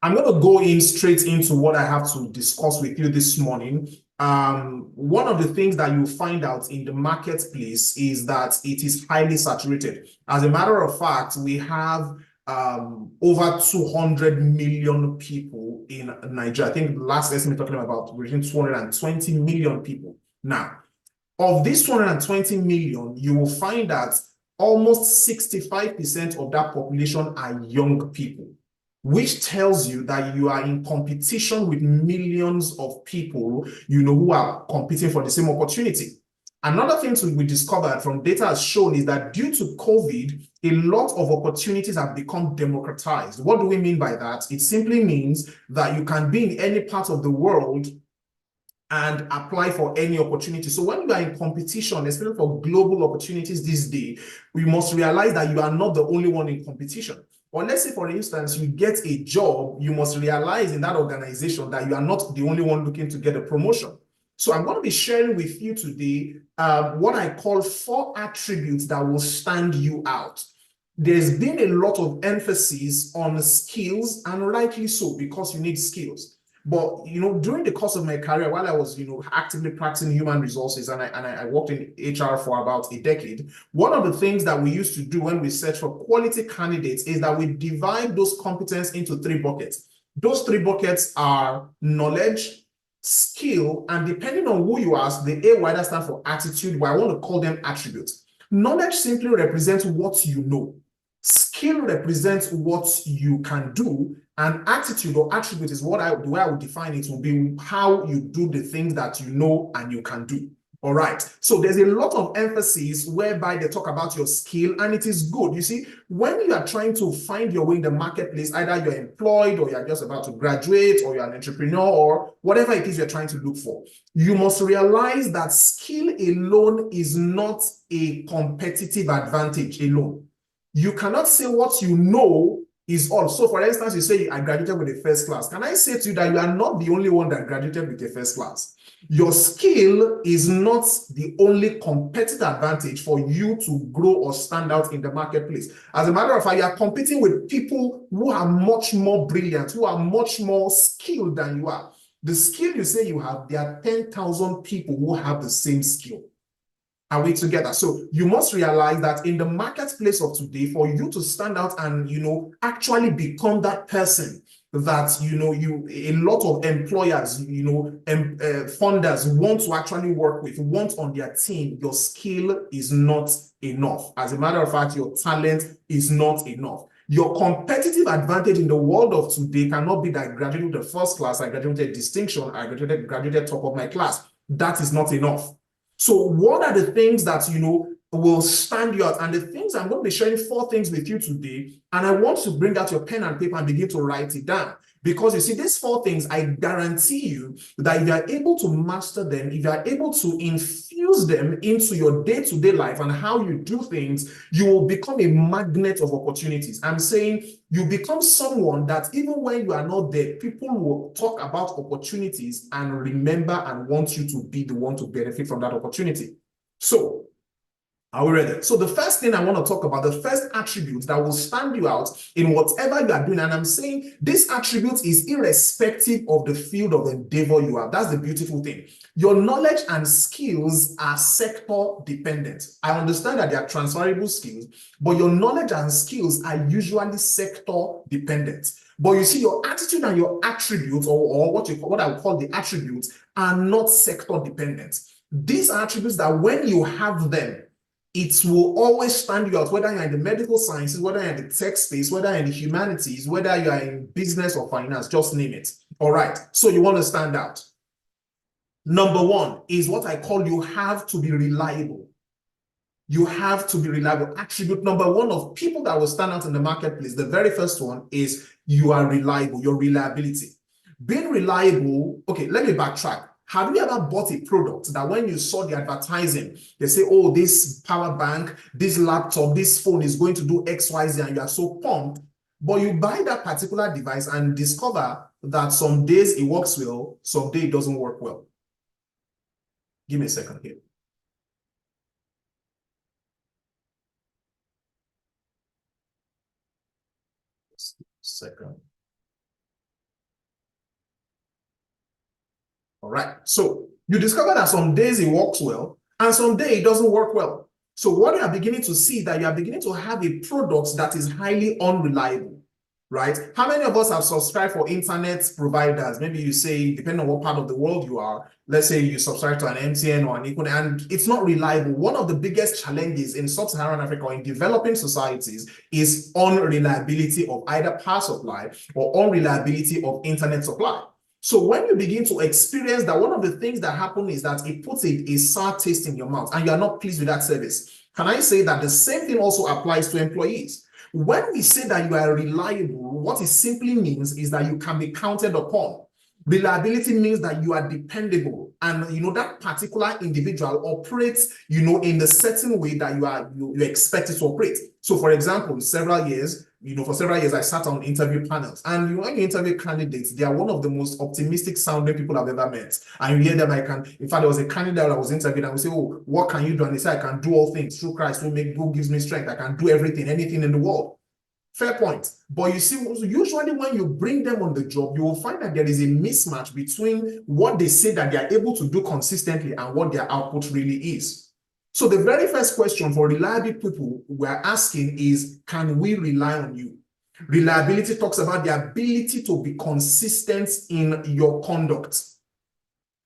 I'm going to go in straight into what I have to discuss with you this morning. One of the things that you find out in the marketplace is that it is highly saturated. As a matter of fact, we have over 200 million people in Nigeria. I think the last estimate talking about between 220 million people. Now, of this 220 million, you will find that almost 65% of that population are young people, which tells you that you are in competition with millions of people, who are competing for the same opportunity. Another thing we discovered from data has shown is that due to COVID, a lot of opportunities have become democratized. What do we mean by that? It simply means that you can be in any part of the world and apply for any opportunity. So when you are in competition, especially for global opportunities this day, we must realize that you are not the only one in competition. Or let's say, for instance, you get a job, you must realize in that organization that you are not the only one looking to get a promotion. So I'm going to be sharing with you today what I call 4 attributes that will stand you out. There's been a lot of emphasis on skills, and rightly so, because you need skills. But during the course of my career, while I was actively practicing human resources, and I worked in HR for about a decade, one of the things that we used to do when we search for quality candidates is that we divide those competence into 3 buckets. Those 3 buckets are knowledge, skill, and depending on who you ask, the A wider stand for attitude, but I want to call them attributes. Knowledge simply represents what you know. Skill represents what you can do, and attitude or attribute is the way I would define it will be how you do the things that you know and you can do. All right. So there's a lot of emphasis whereby they talk about your skill, and it is good. You see, when you are trying to find your way in the marketplace, either you're employed or you're just about to graduate or you're an entrepreneur or whatever it is you're trying to look for, you must realize that skill alone is not a competitive advantage alone. You cannot say what you know is all. So, for instance, you say I graduated with a first class. Can I say to you that you are not the only one that graduated with a first class? Your skill is not the only competitive advantage for you to grow or stand out in the marketplace. As a matter of fact, you are competing with people who are much more brilliant, who are much more skilled than you are. The skill you say you have, there are 10,000 people who have the same skill. Are we together? So you must realize that in the marketplace of today, for you to stand out and actually become that person that a lot of employers, funders want to actually work with, want on their team, your skill is not enough. As a matter of fact, your talent is not enough. Your competitive advantage in the world of today cannot be that I graduated the first class, I graduated distinction, I graduated top of my class. That is not enough. So what are the things that, will stand you out? And the things, I'm going to be sharing 4 things with you today. And I want to bring out your pen and paper and begin to write it down. Because you see, these 4 things, I guarantee you that if you are able to master them, if you are able to infuse them into your day-to-day life and how you do things, you will become a magnet of opportunities. I'm saying you become someone that even when you are not there, people will talk about opportunities and remember and want you to be the one to benefit from that opportunity. So, are we ready? So the first thing I want to talk about, the first attribute that will stand you out in whatever you are doing, and I'm saying this attribute is irrespective of the field of endeavor you have. That's the beautiful thing. Your knowledge and skills are sector dependent. I understand that they are transferable skills, but your knowledge and skills are usually sector dependent. But you see, your attitude and your attributes, or what I would call the attributes, are not sector dependent. These are attributes that when you have them, it will always stand you out, whether you're in the medical sciences, whether you're in the tech space, whether you're in the humanities, whether you are in business or finance, just name it. All right. So you want to stand out. Number 1 is what I call you have to be reliable. You have to be reliable. Attribute number 1 of people that will stand out in the marketplace, the very first one is you are reliable, your reliability. Being reliable, okay, let me backtrack. Have you ever bought a product that when you saw the advertising, they say, oh, this power bank, this laptop, this phone is going to do XYZ, and you are so pumped, but you buy that particular device and discover that some days it works well, some days it doesn't work well. Give me a second here. Second. All right. So you discover that some days it works well and some days it doesn't work well. So what you are beginning to see is that you are beginning to have a product that is highly unreliable, right? How many of us have subscribed for internet providers? Maybe you say, depending on what part of the world you are, let's say you subscribe to an MTN or an Equal, and it's not reliable. One of the biggest challenges in sub-Saharan Africa or in developing societies is unreliability of either power supply or unreliability of internet supply. So when you begin to experience that, one of the things that happen is that it puts a sour taste in your mouth and you are not pleased with that service. Can I say that the same thing also applies to employees? When we say that you are reliable, what it simply means is that you can be counted upon. Reliability means that you are dependable, and that particular individual operates in the certain way that you expect it to operate. So for example, for several years I sat on interview panels, and when you interview candidates, they are one of the most optimistic sounding people I've ever met. And you hear them, in fact, there was a candidate that was interviewed and we say, oh, what can you do? And they say, I can do all things through Christ who gives me strength. I can do anything in the world. Fair point. But you see, usually when you bring them on the job, you will find that there is a mismatch between what they say that they are able to do consistently and what their output really is. So the very first question for reliable people we're asking is, can we rely on you? Reliability talks about the ability to be consistent in your conduct.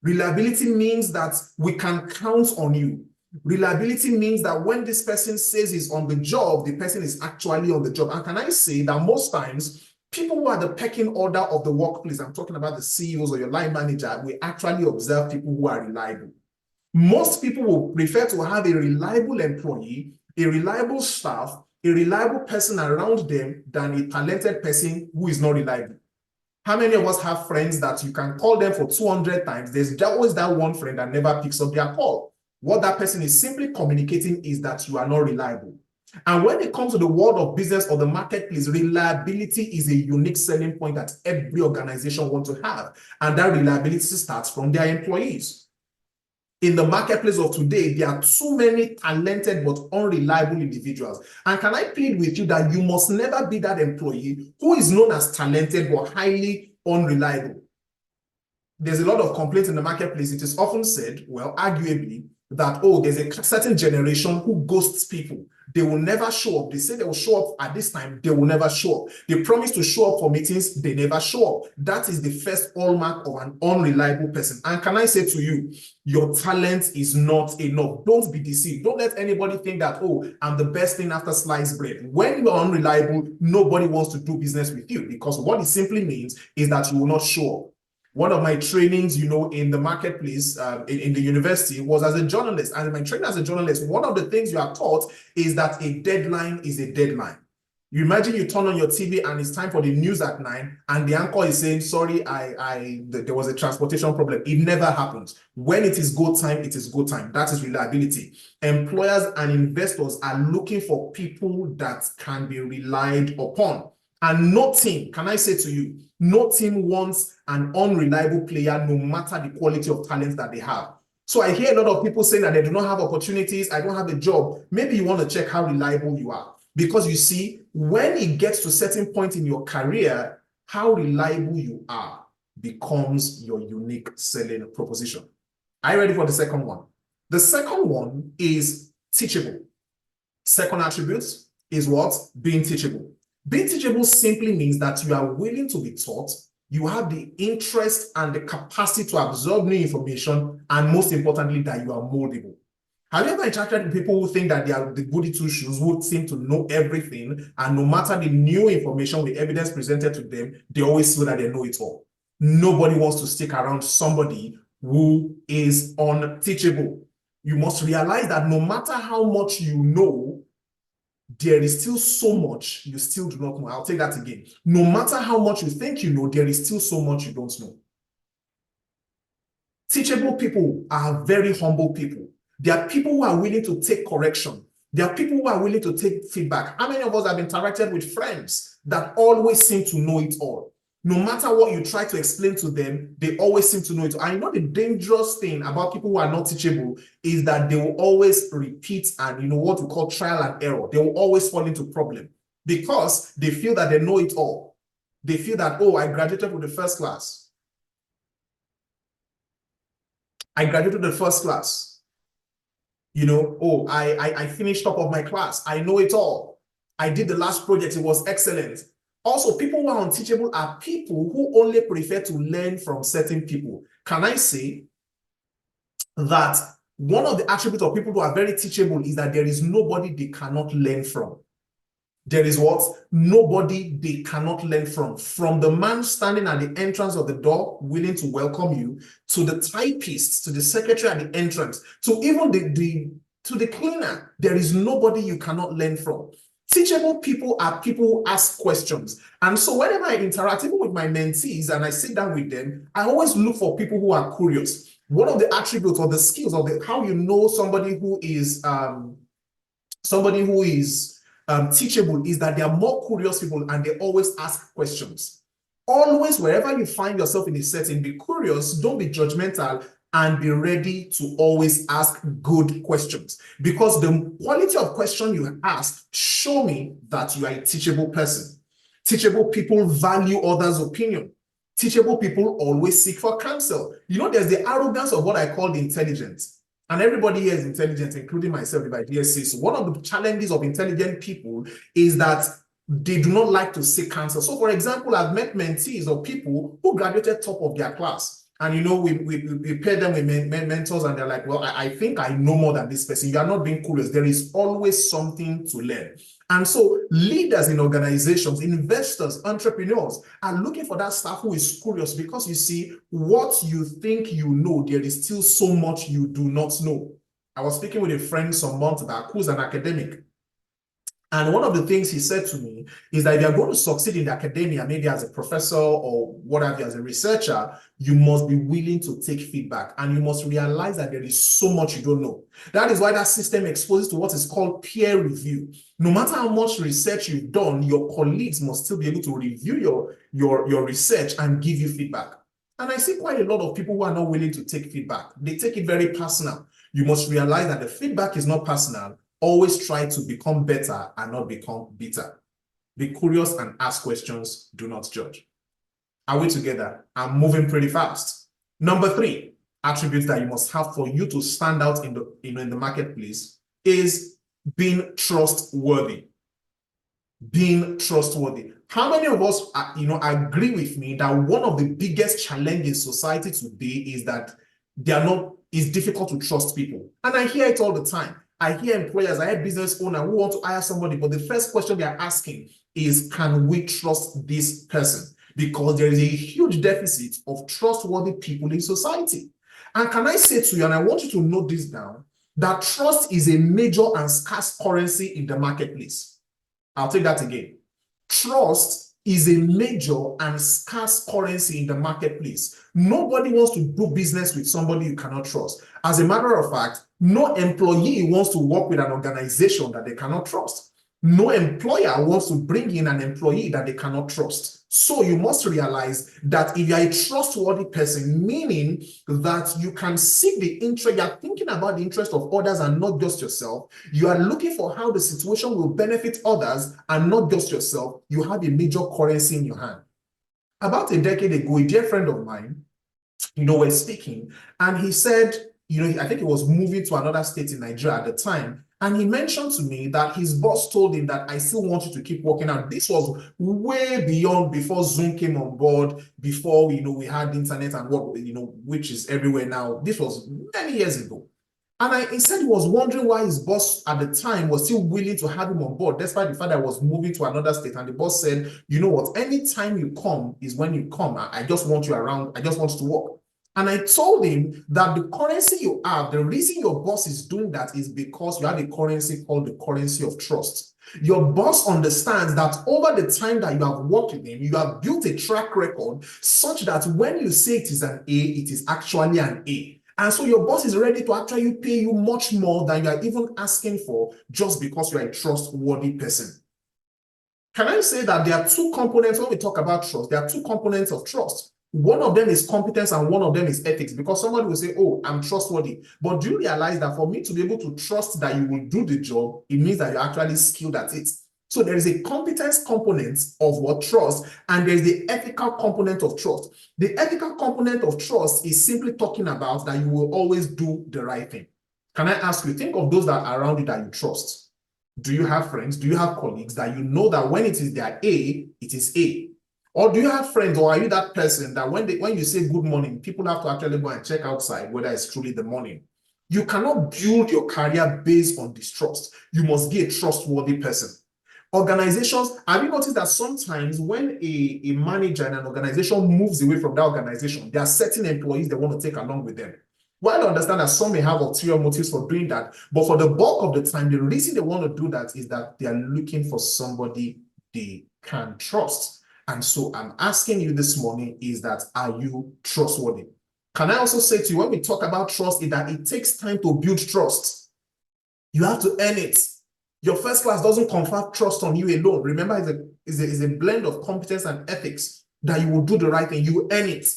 Reliability means that we can count on you. Reliability means that when this person says he's on the job, the person is actually on the job. And can I say that most times, people who are the pecking order of the workplace, I'm talking about the CEOs or your line manager, we actually observe people who are reliable. Most people will prefer to have a reliable employee, a reliable staff, a reliable person around them than a talented person who is not reliable. How many of us have friends that you can call them for 200 times? There's always that one friend that never picks up their call. What that person is simply communicating is that you are not reliable. And when it comes to the world of business or the marketplace, reliability is a unique selling point that every organization wants to have. And that reliability starts from their employees. In the marketplace of today, there are too many talented but unreliable individuals. And can I plead with you that you must never be that employee who is known as talented but highly unreliable? There's a lot of complaints in the marketplace. It is often said, well, arguably, that, oh, there's a certain generation who ghosts people. They will never show up. They say they will show up at this time. They will never show up. They promise to show up for meetings. They never show up. That is the first hallmark of an unreliable person. And can I say to you, your talent is not enough. Don't be deceived. Don't let anybody think that, oh, I'm the best thing after sliced bread. When you are unreliable, nobody wants to do business with you, because what it simply means is that you will not show up. One of my trainings, in the marketplace, in the university, was as a journalist. And in my training as a journalist, one of the things you are taught is that a deadline is a deadline. You imagine you turn on your TV and it's time for the news at 9, and the anchor is saying, sorry, there was a transportation problem. It never happens. When it is go time, it is go time. That is reliability. Employers and investors are looking for people that can be relied upon. And no team, can I say to you, no team wants an unreliable player, no matter the quality of talent that they have. So I hear a lot of people saying that they do not have opportunities, I don't have a job. Maybe you want to check how reliable you are. Because you see, when it gets to a certain point in your career, how reliable you are becomes your unique selling proposition. Are you ready for the second one? The second one is teachable. Second attribute is what? Being teachable. Being teachable simply means that you are willing to be taught, you have the interest and the capacity to absorb new information, and most importantly, that you are moldable. Have you ever interacted with people who think that they are the goody two-shoes, who seem to know everything, and no matter the new information with evidence presented to them, they always feel that they know it all? Nobody wants to stick around somebody who is unteachable. You must realize that no matter how much you know, there is still so much you still do not know. I'll take that again. No matter how much you think you know, there is still so much you don't know. Teachable people are very humble people. They are people who are willing to take correction. They are people who are willing to take feedback. How many of us have interacted with friends that always seem to know it all? No matter what you try to explain to them, they always seem to know it. I know the dangerous thing about people who are not teachable is that they will always repeat and what we call trial and error. They will always fall into problem because they feel that they know it all. They feel that, oh, I graduated with the first class. I graduated the first class. You know, oh, I finished top of my class. I know it all. I did the last project. It was excellent. Also, people who are unteachable are people who only prefer to learn from certain people. Can I say that one of the attributes of people who are very teachable is that there is nobody they cannot learn from? There is what? Nobody they cannot learn from. From the man standing at the entrance of the door, willing to welcome you, to the typist, to the secretary at the entrance, to even the cleaner. There is nobody you cannot learn from. Teachable people are people who ask questions. And so whenever I interact, even with my mentees, and I sit down with them, I always look for people who are curious. One of the attributes or the skills of how you know somebody who is teachable is that they are more curious people and they always ask questions. Always, wherever you find yourself in a setting, be curious, don't be judgmental, and be ready to always ask good questions. Because the quality of question you ask show me that you are a teachable person. Teachable people value others' opinion. Teachable people always seek for counsel. You know, there's the arrogance of what I call the intelligent. And everybody here is intelligent, including myself, if I dare say so. One of the challenges of intelligent people is that they do not like to seek counsel. So, for example, I've met mentees or people who graduated top of their class. And, you know, we pair them with mentors and they're like, well, I think I know more than this person. You are not being curious. There is always something to learn. And so leaders in organizations, investors, entrepreneurs are looking for that staff who is curious, because you see, what you think you know, there is still so much you do not know. I was speaking with a friend some months back who's an academic. And one of the things he said to me is that if you're going to succeed in academia, maybe as a professor or whatever, as a researcher, you must be willing to take feedback, and you must realize that there is so much you don't know. That is why that system exposes to what is called peer review. No matter how much research you've done, your colleagues must still be able to review your research and give you feedback. And I see quite a lot of people who are not willing to take feedback. They take it very personal. You must realize that the feedback is not personal. Always try to become better and not become bitter. Be curious and ask questions. Do not judge. Are we together? I'm moving pretty fast. Number 3 attributes that you must have for you to stand out in the marketplace is being trustworthy. Being trustworthy. How many of us agree with me that one of the biggest challenges in society today is that it's difficult to trust people? And I hear it all the time. I hear employers, I hear business owners who want to hire somebody, but the first question they're asking is, can we trust this person? Because there is a huge deficit of trustworthy people in society. And can I say to you, and I want you to note this down, that trust is a major and scarce currency in the marketplace. I'll take that again. Trust is a major and scarce currency in the marketplace. Nobody wants to do business with somebody you cannot trust. As a matter of fact, no employee wants to work with an organization that they cannot trust. No employer wants to bring in an employee that they cannot trust. So you must realize that if you're a trustworthy person, meaning that you can seek the interest, you're thinking about the interest of others and not just yourself. You are looking for how the situation will benefit others and not just yourself. You have a major currency in your hand. About a decade ago, a dear friend of mine, we're speaking, and he said, I think he was moving to another state in Nigeria at the time. And he mentioned to me that his boss told him that I still want you to keep working out. This was way beyond before Zoom came on board, before we had internet and what, which is everywhere now. This was many years ago. And he said he was wondering why his boss at the time was still willing to have him on board, despite the fact that I was moving to another state. And the boss said, you know what, anytime you come is when you come. I just want you around. I just want you to work. And I told him that the currency you have, the reason your boss is doing that is because you have a currency called the currency of trust. Your boss understands that over the time that you have worked with him, you have built a track record such that when you say it is an A, it is actually an A. And so your boss is ready to actually pay you much more than you are even asking for, just because you are a trustworthy person. Can I say that there are two components when we talk about trust? There are two components of trust. One of them is competence and one of them is ethics, because somebody will say, oh, I'm trustworthy. But do you realize that for me to be able to trust that you will do the job, it means that you're actually skilled at it? So there is a competence component of what trust, and there's the ethical component of trust. The ethical component of trust is simply talking about that you will always do the right thing. Can I ask you, think of those that are around you that you trust. Do you have friends? Do you have colleagues that you know that when it is their A, it is A? Or do you have friends, or are you that person that when you say good morning, people have to actually go and check outside whether it's truly the morning? You cannot build your career based on distrust. You must be a trustworthy person. Organizations, have you noticed that sometimes when a manager in an organization moves away from that organization, there are certain employees they want to take along with them? While I understand that some may have ulterior motives for doing that, but for the bulk of the time, the reason they want to do that is that they are looking for somebody they can trust. And so I'm asking you this morning is that, are you trustworthy? Can I also say to you, when we talk about trust, is that it takes time to build trust. You have to earn it. Your first class doesn't confer trust on you alone. Remember, it's a blend of competence and ethics that you will do the right thing. You earn it.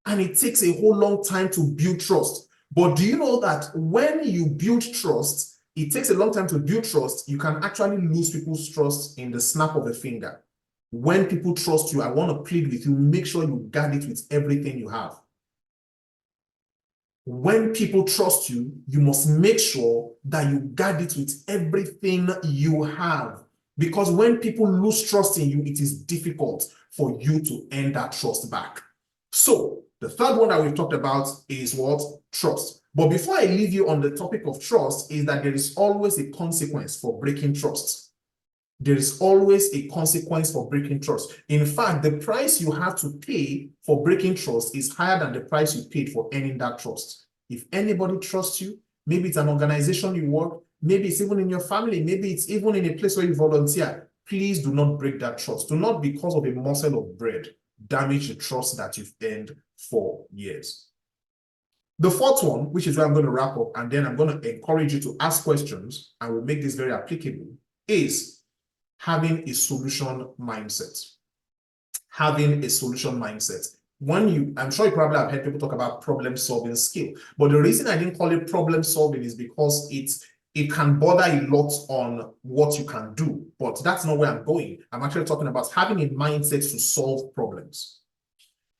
And it takes a whole long time to build trust. But do you know that when you build trust, it takes a long time to build trust, you can actually lose people's trust in the snap of a finger. When people trust you, I want to plead with you, make sure you guard it with everything you have. When people trust you, you must make sure that you guard it with everything you have. Because when people lose trust in you, it is difficult for you to earn that trust back. So the third one that we've talked about is what? Trust. But before I leave you on the topic of trust, is that there is always a consequence for breaking trust. There is always a consequence for breaking trust. In fact, the price you have to pay for breaking trust is higher than the price you paid for earning that trust. If anybody trusts you, maybe it's an organization you work, maybe it's even in your family, maybe it's even in a place where you volunteer, please do not break that trust. Do not, because of a morsel of bread, damage the trust that you've earned for years. The fourth one, which is where I'm going to wrap up, and then I'm going to encourage you to ask questions, and we'll make this very applicable, is having a solution mindset. Having a solution mindset. I'm sure you probably have heard people talk about problem-solving skill, but the reason I didn't call it problem-solving is because it can border a lot on what you can do, but that's not where I'm going. I'm actually talking about having a mindset to solve problems.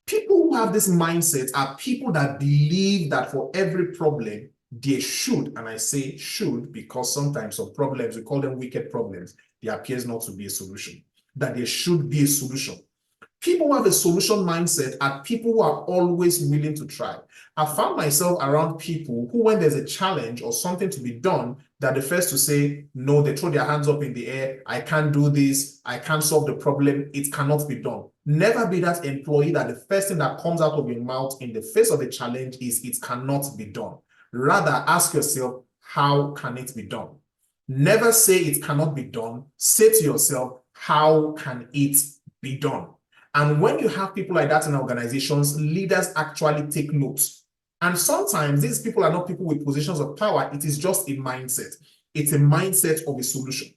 People who have this mindset are people that believe that for every problem, they should, and I say should because sometimes some problems, we call them wicked problems, there appears not to be a solution, that there should be a solution. People who have a solution mindset are people who are always willing to try. I found myself around people who, when there's a challenge or something to be done, that the first to say, no, they throw their hands up in the air, I can't do this, I can't solve the problem, it cannot be done. Never be that employee that the first thing that comes out of your mouth in the face of a challenge is it cannot be done. Rather, ask yourself, how can it be done? Never say it cannot be done. Say to yourself, how can it be done? And when you have people like that in organizations, leaders actually take notes. And sometimes these people are not people with positions of power. It is just a mindset. It's a mindset of a solution.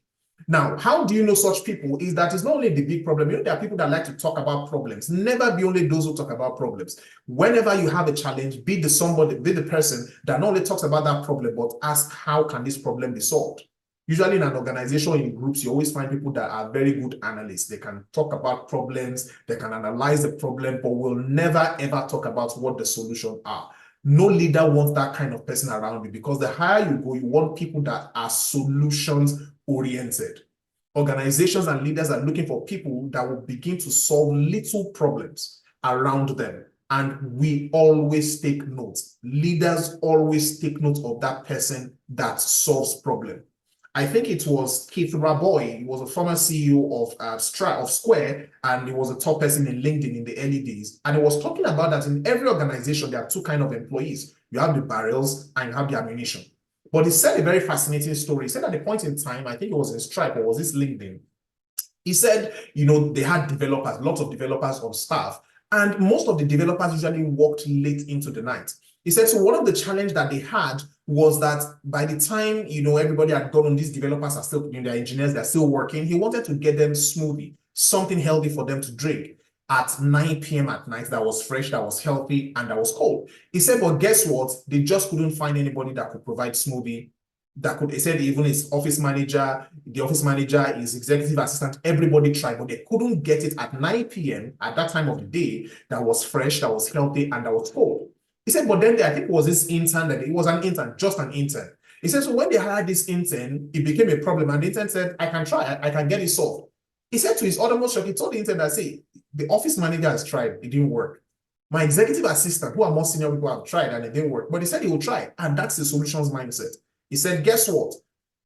Now, how do you know such people? Is that it's not only the big problem. You know, there are people that like to talk about problems. Never be only those who talk about problems. Whenever you have a challenge, be the person that not only talks about that problem, but ask, how can this problem be solved? Usually in an organization, in groups, you always find people that are very good analysts. They can talk about problems, they can analyze the problem, but will never ever talk about what the solutions are. No leader wants that kind of person around you, because the higher you go, you want people that are solutions oriented. Organizations and leaders are looking for people that will begin to solve little problems around them. And we always take notes. Leaders always take note of that person that solves problem. I think it was Keith Raboy. He was a former CEO of Square, and he was a top person in LinkedIn in the early days. And he was talking about that in every organization, there are two kinds of employees. You have the barrels and you have the ammunition. But he said a very fascinating story. He said at a point in time, I think it was in Stripe or was this LinkedIn, he said, they had developers, lots of developers on staff, and most of the developers usually worked late into the night. He said, so one of the challenges that they had was that by the time, everybody had gone on, these developers are still, their engineers, they're still working. He wanted to get them smoothie, something healthy for them to drink at 9 p.m. at night that was fresh, that was healthy, and that was cold. He said, but guess what? They just couldn't find anybody that could provide smoothie that could, he said even his office manager, the office manager, his executive assistant, everybody tried, but they couldn't get it at 9 p.m. at that time of the day that was fresh, that was healthy, and that was cold. He said, but then I think it was this intern, that it was an intern, just an intern. He said, so when they hired this intern, it became a problem, and the intern said, I can try, I can get it solved. He said to his uttermost shock, he told the intern that, say, the office manager has tried, it didn't work. My executive assistant, who are more senior people, have tried and it didn't work, but he said he will try, and that's the solutions mindset. He said, guess what?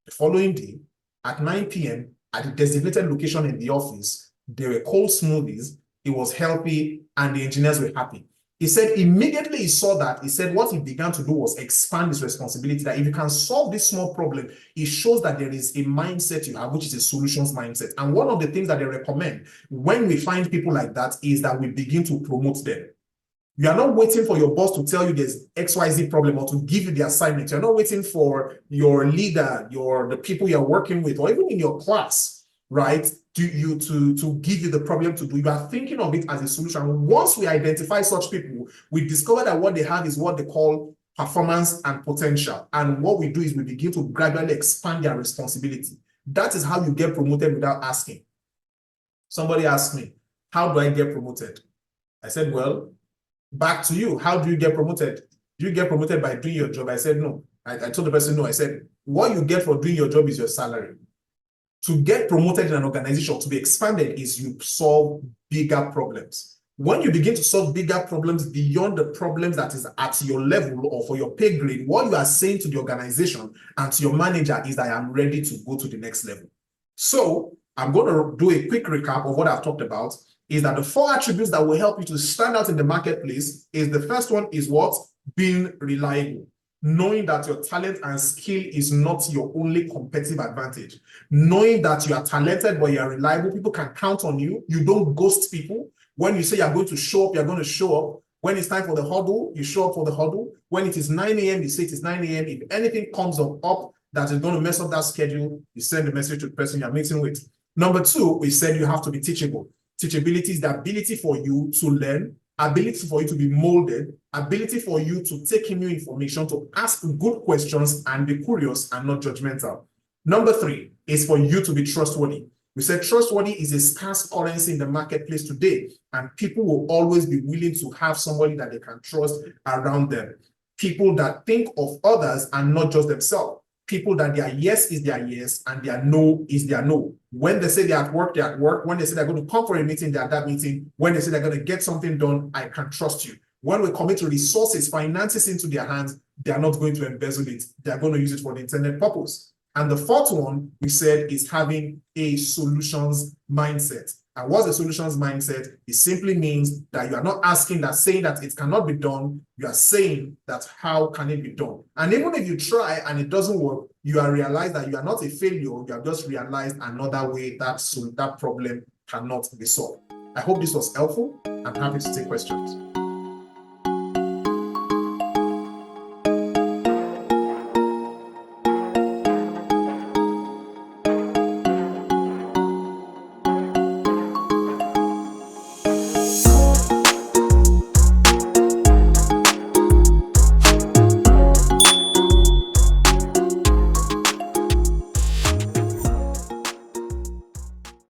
The following day, at 9 p.m., at the designated location in the office, there were cold smoothies, it was healthy, and the engineers were happy. He said immediately he saw that, he said what he began to do was expand his responsibility, that if you can solve this small problem, it shows that there is a mindset you have, which is a solutions mindset. And one of the things that they recommend when we find people like that is that we begin to promote them. You are not waiting for your boss to tell you there's XYZ problem or to give you the assignment. You're not waiting for your leader, the people you're working with, or even in your class, right, to give you the problem to do. You are thinking of it as a solution. Once we identify such people, we discover that what they have is what they call performance and potential. And what we do is we begin to gradually expand their responsibility. That is how you get promoted without asking. Somebody asked me, how do I get promoted? I said, well, back to you. How do you get promoted? Do you get promoted by doing your job? I said, no. I told the person, no. I said, what you get for doing your job is your salary. To get promoted in an organization, to be expanded, is you solve bigger problems. When you begin to solve bigger problems beyond the problems that is at your level or for your pay grade, what you are saying to the organization and to your manager is that I am ready to go to the next level. So I'm going to do a quick recap of what I've talked about. Is that the 4 attributes that will help you to stand out in the marketplace is the first one is what? Being reliable. Knowing that your talent and skill is not your only competitive advantage. Knowing that you are talented but you are reliable. People can count on you. You don't ghost people. When you say you're going to show up, you're going to show up. When it's time for the huddle, you show up for the huddle. When it is 9 a.m., you say it is 9 a.m. If anything comes up that is going to mess up that schedule, you send the message to the person you're meeting with. Number 2, we said you have to be teachable. Teachability is the ability for you to learn, ability for you to be molded, ability for you to take in new information, to ask good questions and be curious and not judgmental. Number 3 is for you to be trustworthy. We said trustworthy is a scarce currency in the marketplace today, and people will always be willing to have somebody that they can trust around them. People that think of others and not just themselves. People that their yes is their yes and their no is their no. When they say they're at work, they're at work. When they say they're going to come for a meeting, they're at that meeting. When they say they're going to get something done, I can trust you. When we commit resources, finances into their hands, they're not going to embezzle it. They're going to use it for the intended purpose. And the 4th one we said is having a solutions mindset. And what's the solutions mindset? It simply means that you are not saying that it cannot be done. You are saying that how can it be done? And even if you try and it doesn't work, you are realized that you are not a failure. You have just realized another way that problem cannot be solved. I hope this was helpful. I'm happy to take questions.